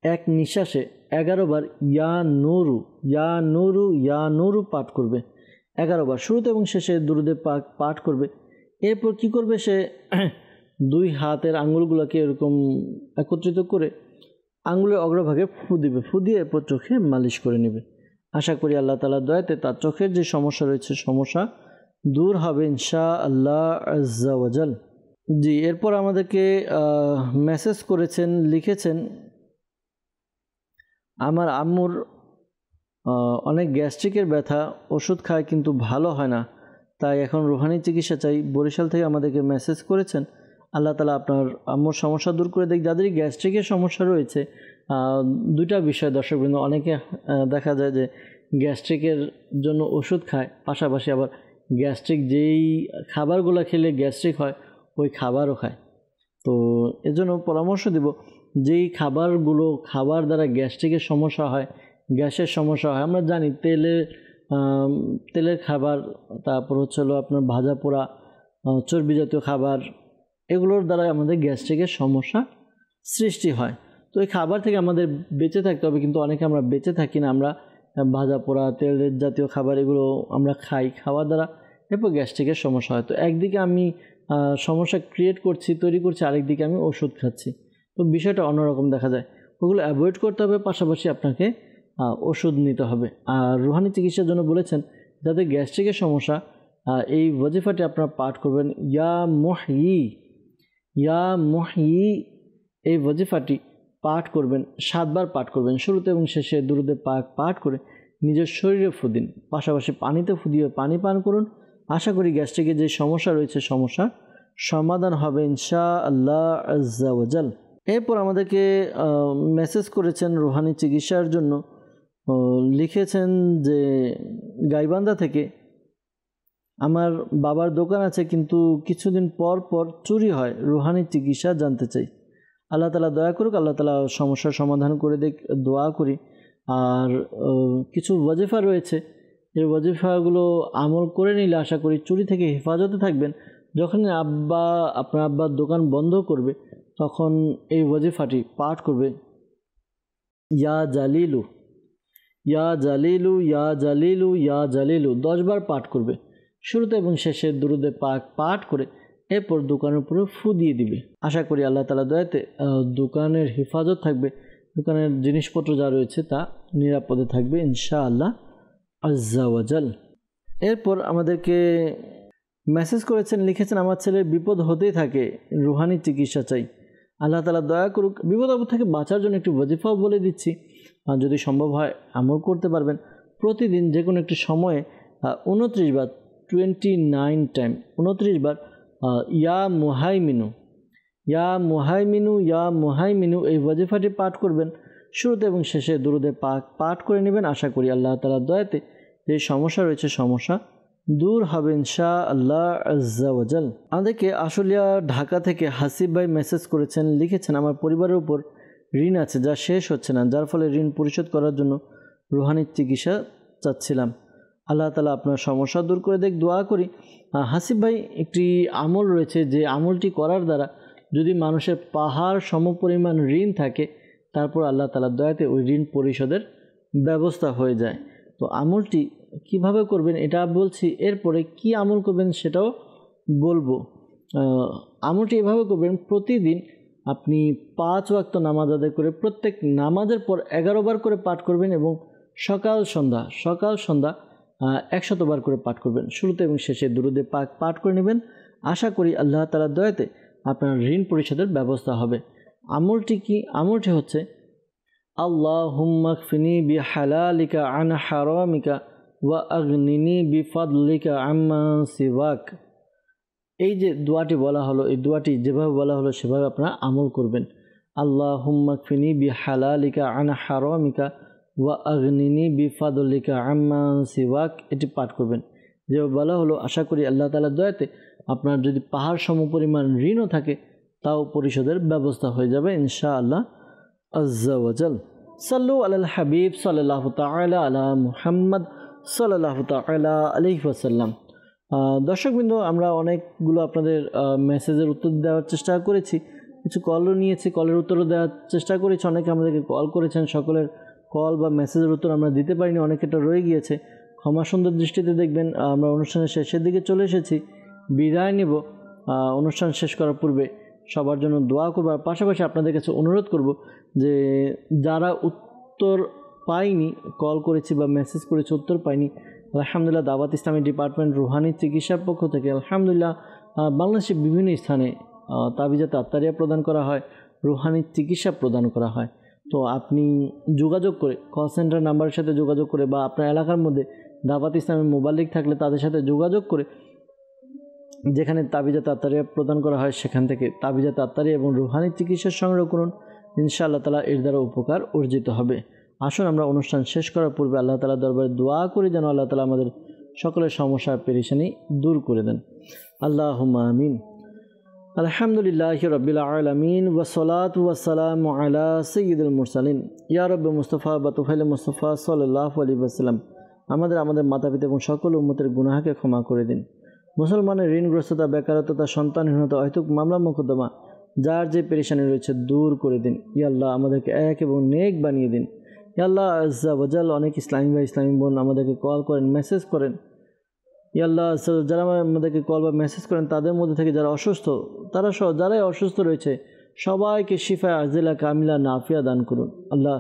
এক নিঃশ্বাসে 11 বার ইয়া নুরু ইয়া নুরু ইয়া নুরু পাঠ করবে। 11 বার শুরুতে এবং শেষে দুরুদে পাক পাঠ করবে। এরপর কি করবে, সে 2 হাতের আঙ্গুলগুলোকে এরকম একত্রিত করে আঙ্গুলের অগ্রভাগে ফু দিবে, ফু দিয়ে এরপর চোখে মালিশ করে নেবে। আশা করি আল্লাহ তাআলার দয়াতে তার চোখের যে সমস্যা রয়েছে সমস্যা দূর হবে ইনশাআল্লাহ আজ্জা ওয়া জাল। জি, এরপর আমাদেরকে মেসেজ করেছেন, লিখেছেন আমার আম্মুর অনেক গ্যাস্ট্রিকের ব্যথা, ওষুধ খায় কিন্তু ভালো হয় না, তাই এখন রুহানি চিকিৎসা চাই। বরিশাল থেকে আমাদেরকে মেসেজ করেছেন। আল্লাহ তাআলা আপনার আম্মুর সমস্যা দূর করে দেখ। যাদের গ্যাস্ট্রিকের সমস্যা রয়েছে, 2টা বিষয় দর্শকবৃন্দ, অনেকে দেখা যায় যে গ্যাস্ট্রিকের জন্য ওষুধ খায়, পাশাপাশি আবার গ্যাস্ট্রিক যেই খাবারগুলো খেলে গ্যাস্ট্রিক হয় ওই খাবারও খায়। তো এজন্য পরামর্শ দিব, যেই খাবারগুলো খাবার দ্বারা গ্যাস্ট্রিকের সমস্যা হয়, গ্যাসের সমস্যা হয়, আমরা জানি তেলের খাবার, তারপর হচ্ছে হলো আপনার ভাজা পোড়া চর্বি জাতীয় খাবার, এগুলোর দ্বারা আমাদের গ্যাস্ট্রিকের সমস্যা সৃষ্টি হয়। তো এই খাবার থেকে আমাদের বেঁচে থাকতে হবে, কিন্তু অনেকে আমরা বেঁচে থাকি না। আমরা ভাজা পোড়া তেলের জাতীয় খাবার এগুলো আমরা খাই, খাওয়ার দ্বারা এরপর গ্যাস্ট্রিকের সমস্যা হয়। তো একদিকে আমি সমস্যা ক্রিয়েট করছি, তৈরি করছি, আরেকদিকে আমি ওষুধ খাচ্ছি, তো বিষয়টা অন্যরকম দেখা যায়। ওগুলো অ্যাভয়েড করতে হবে, পাশাপাশি আপনাকে ওষুধ নিতে হবে। আর রুহানি চিকিৎসার জন্য বলেছেন যাদের গ্যাস্ট্রিকের সমস্যা, এই ওয়াজিফাটি আপনারা পাঠ করবেন, ইয়া মুহয়ি ইয়া মুহয়ি এই ওয়াজিফাটি পাঠ করবেন, 7 বার পাঠ করবেন। শুরুতে এবং শেষে দুরুদে পাক পাঠ করে নিজের শরীরে ফু দিন, পাশাপাশি পানিতে ফু দিয়ে পানি পান করুন। আশা করি গ্যাস্ট্রিকের যে সমস্যা রয়েছে সমস্যার সমাধান হবে ইনশাআল্লাহ আজ্জা ওয়াজাল। এরপর আমাদেরকে মেসেজ করেছেন রুহানি চিকিৎসার জন্য, লিখেছেন যে গাইবান্ধা থেকে আমার বাবার দোকান আছে কিন্তু কিছুদিন পর পর চুরি হয়, রুহানি চিকিৎসা জানতে চাই। আল্লাহ তালা দয়া করুক, আল্লাহ তালা সমস্যার সমাধান করে দেখ, দোয়া করি। আর কিছু ওয়াজিফা রয়েছে, এই ওয়াজিফাগুলো আমল করে নিলে আশা করি চুরি থেকে হেফাজতে থাকবেন। যখন আপনার আব্বার দোকান বন্ধ করবে তখন এই ওয়াজিফাটি পাঠ করবে, ইয়া জালিলু ইয়া জালিলু ইয়া জালিলু ইয়া জালিলু 10 বার পাঠ করবে। শুরুতে এবং শেষে দুরুদে পাক পাঠ করে এরপর দোকানের উপরে ফু দিয়ে দিবে। আশা করি আল্লাহ তাআলা দয়াতে দোকানের হেফাজত থাকবে, দোকানের জিনিসপত্র যা রয়েছে তা নিরাপদে থাকবে ইনশাআল্লাহ আজ্জা ওয়াজাল। এরপর আমাদেরকে মেসেজ করেছেন, লিখেছেন আমার ছেলের বিপদ হতেই থাকে, রুহানি চিকিৎসা চাই। আল্লাহ তাআলা দয়া করুক। বিপদ আপদ থেকে বাঁচার জন্য একটি ওয়াজিফাও বলে দিচ্ছি, যদি সম্ভব হয় আমল করতে পারবেন। প্রতিদিন যে কোনো একটি সময়ে 29 বার 29 টাইম 29 বার ইয়া মুহাইমিনু ইয়া মুহাইমিনু ইয়া মুহাইমিনু এই ওয়াজিফাটি পাঠ করবেন। শুরুতে এবং শেষে দুরুদে পাক পাঠ করে নেবেন। আশা করি আল্লাহ তাআলার দয়াতে যে সমস্যা রয়েছে সমস্যা দূর হবে ইনশাআল্লাহ আজ্জা ওয়াজাল। আমাদেরকে আশুলিয়া ঢাকা থেকে হাসিব ভাই মেসেজ করেছেন, লিখেছেন আমার পরিবারের উপর ঋণ আছে যা শেষ হচ্ছে না, যার ফলে ঋণ পরিশোধ করার জন্য রুহানি চিকিৎসা চাচ্ছিলাম। আল্লাহ তাআলা আপনার সমস্যা দূর করে দেখ, দোয়া করি। হাসিব ভাই, একটি আমল রয়েছে যে আমলটি করার দ্বারা যদি মানুষের পাহাড় সমপরিমাণ ঋণ থাকে তারপর আল্লাহ তাআলার দয়াতে ওই ঋণ পরিশোধের ব্যবস্থা হয়ে যায়। তো আমলটি কিভাবে করবেন এটা বলছি, এরপরে কি আমল করবেন সেটাও বলবো। আমলটি এভাবে করবেন, প্রতিদিন আপনি 5 ওয়াক্ত নামাজ আদায় করে প্রত্যেক নামাজের পর 11 বার করে পাঠ করবেন এবং সকাল সন্ধ্যা 100 বার করে পাঠ করবেন। শুরুতে এবং শেষে দুরুদে পাক পাঠ করে নেবেন। আশা করি আল্লাহ তাআলার দয়াতে আপনার ঋণ পরিশোধের ব্যবস্থা হবে। আমলটি কি? আমলটি হচ্ছে আল্লাহুম্মা কফিনি বিহালালিকা আন হারামিকা ওয়া আগনিনি বিফাদলিকা আম্মা সিওয়াক। এই যে দোয়াটি বলা হলো, এই দোয়াটি যেভাবে বলা হলো সেভাবে আপনারা আমল করবেন। আল্লাহুম্মা কফিনি বিহালালিকা আন হারামিকা ওয়া আগনিনি বিফাদলিকা আম্মা সিওয়াক, এটি পাঠ করবেন যেভাবে বলা হলো। আশা করি আল্লাহ তাআলার দয়াতে আপনার যদি পাহাড় সমপরিমাণ ঋণও থাকে তাও পরিশোধের ব্যবস্থা হয়ে যাবে ইনশাআল্লাহ আজ্জা ওয়াজাল। সাল্লু আলাল হাবিব সাল্লাল্লাহু তাআলা আলা মুহাম্মদ সাল্লাল্লাহু তাআলা আলাইহি ওয়াসাল্লাম। দর্শকবৃন্দ, আমরা অনেকগুলো আপনাদের মেসেজের উত্তর দেওয়ার চেষ্টা করেছি, কিছু কলও নিয়েছি, কলের উত্তরও দেওয়ার চেষ্টা করেছি। অনেকে আমাদেরকে কল করেছেন, সকলের কল বা মেসেজের উত্তর আমরা দিতে পারিনি, অনেকেটা রয়ে গিয়েছে। ক্ষমা সুন্দর দৃষ্টিতে দেখবেন। আমরা অনুষ্ঠানের শেষের দিকে চলে এসেছি, বিদায় নেব। অনুষ্ঠান শেষ করার পূর্বে সবার জন্য দোয়া করব, আর পাশাপাশি আপনাদের কাছে অনুরোধ করব যে যারা উত্তর পাইনি, কল করেছি বা মেসেজ করেছি উত্তর পাইনি, আলহামদুলিল্লাহ দাওয়াত ইসলামী ডিপার্টমেন্ট রুহানি চিকিৎসার পক্ষ থেকে আলহামদুলিল্লাহ বাংলাদেশের বিভিন্ন স্থানে তাবিজাত আত্তারিয়া প্রদান করা হয়, রুহানি চিকিৎসা প্রদান করা হয়। তো আপনি যোগাযোগ করে কল সেন্টার নাম্বারের সাথে যোগাযোগ করে বা আপনার এলাকার মধ্যে দাওয়াত ইসলামী মোবাল্লিগ থাকলে তাদের সাথে যোগাযোগ করে যেখানে তাবিজাত আত্তারিয়া প্রদান করা হয় সেখান থেকে তাবিজাত আত্তারিয়া এবং রুহানি চিকিৎসা সংগ্রহ করুন। ইনশাআল্লাহ তাআলা এর দ্বারা উপকার অর্জিত হবে। আসুন আমরা অনুষ্ঠান শেষ করার পূর্বে আল্লাহ তাআলার দরবারে দোয়া করি যেন আল্লাহ তাআলা আমাদের সকলের সমস্যা পেরেশানি দূর করে দেন। আল্লাহুম্মা আমিন। আলহামদুলিল্লাহি রাব্বিল আলামিন ওয়াসসালাতু ওয়াসসালামু আলা সাইয়্যিদিল মুরসালিন ইয়া রাব্বি মুস্তাফা বাতুফাইল মুস্তাফা সাল্লাল্লাহু আলাইহি ওয়াসাল্লাম। আমাদের মাতা পিতা এবং সকল উম্মতের গুনাহকে ক্ষমা করে দিন। মুসলমানের ঋণগ্রস্ততা, বেকারত্বতা, সন্তানহীনতা, অহেতুক মামলা মোকদ্দমা যার যে পেরেশানি রয়েছে দূর করে দিন। ইয়া আল্লাহ আমাদেরকে এক এবং নেক বানিয়ে দিন। ইয়া আল্লাহ আজ্জা ওয়াজাল, অনেক ইসলামী ভাই ইসলামী বোন আমাদেরকে কল করেন, মেসেজ করেন। ইয়া আল্লাহ যারা আমাদেরকে কল বা মেসেজ করেন তাদের মধ্যে থেকে যারা অসুস্থ, তারা সহ যারাই অসুস্থ রয়েছে সবাইকে শিফা আজিলা কামিলা নাফিয়া দান করুন। আল্লাহ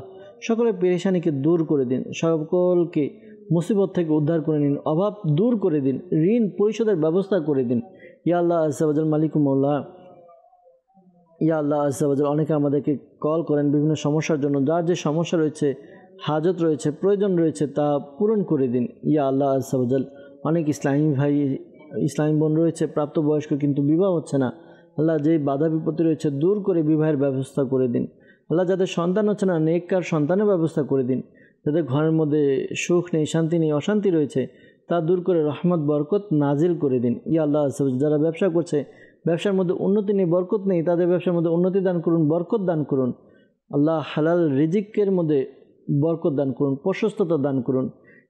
সকলের পেরেশানিকে দূর করে দিন, সকলকে মুসিবত থেকে উদ্ধার করে নিন, অভাব দূর করে দিন, ঋণ পরিশোধের ব্যবস্থা করে দিন। ইয়া আল্লাহ আজ্জা ওয়াজাল মালিক মওলা, ইয়া আল্লাহ আজ্জা ওয়া জাল, অনেকে আমাদেরকে কল করেন বিভিন্ন সমস্যার জন্য, যার যে সমস্যা রয়েছে, হাজত রয়েছে, প্রয়োজন রয়েছে, তা পূরণ করে দিন ইয়া আল্লাহ আজ্জা ওয়া জাল। অনেক ইসলামী ভাই, ইসলামী বোন রয়েছে প্রাপ্তবয়স্ক কিন্তু বিবাহ হচ্ছে না, আল্লাহ যেই বাধা বিপত্তি রয়েছে দূর করে বিবাহের ব্যবস্থা করে দিন আল্লাহ। যাদের সন্তান হচ্ছে না, নেককার সন্তানের ব্যবস্থা করে দিন। যাদের ঘরের মধ্যে সুখ নেই, শান্তি নেই, অশান্তি রয়েছে, তা দূর করে রহমত বরকত নাজিল করে দিন ইয়া আল্লাহ আজ্জা ওয়া জাল। যারা ব্যবসা করছে, ব্যবসার মধ্যে উন্নতি নেই, বরকত নেই, তাদের ব্যবসার মধ্যে উন্নতি দান করুন, বরকত দান করুন আল্লাহ। হালাল রিজিকের মধ্যে বরকত দান করুন, প্রশস্ততা দান করুন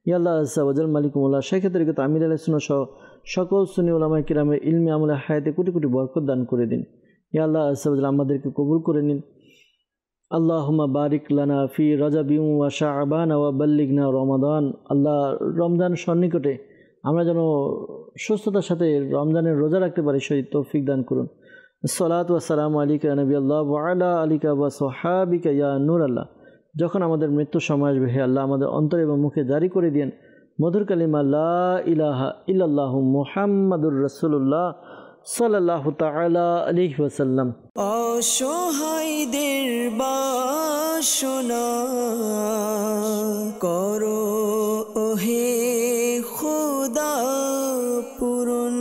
ইয়া আল্লাহ আজ্জা ওয়া জাল। মালিকুমুল্লাহ শেখ তরিকত আমির আলাইহিস সুন্নাহ সহ সকল সুন্নি উলামায়ে কিরামের ইলমে আমলে হায়াতে কোটি কোটি বরকত দান করে দিন ইয়া আল্লাহ আজ্জা ওয়া জাল। আমাদেরকে কবুল করে নিন। আল্লাহুম্মা বারিক লানা ফি রজবিন ওয়া শাবান ওয়া বাল্লিগনা রমাদান। আল্লাহ, রমজান সন্নিকটে আমরা যেন সুস্থতার সাথে রমজানের রোজা রাখতে পারি, সেই তৌফিক দান করুন। আসসালাতু ওয়াসসালামু আলাইকা ইয়া নবিয়াল্লাহ ওয়া আলা আলিকা ওয়া সাহাবিকা ইয়া নূর আল্লাহ। যখন আমাদের মৃত্যুর সময় আসবে, হে আল্লাহ, আমাদের অন্তর এবং মুখে জারি করে দিন মধুর কালিমা লা ইলাহা ইল্লাল্লাহু মুহাম্মাদুর রাসূলুল্লাহ সাল্লাল্লাহু তাআলা আলাইহি ওয়াসাল্লাম। অসহায়দের বাসনা করো ওহে খোদা পূরণ।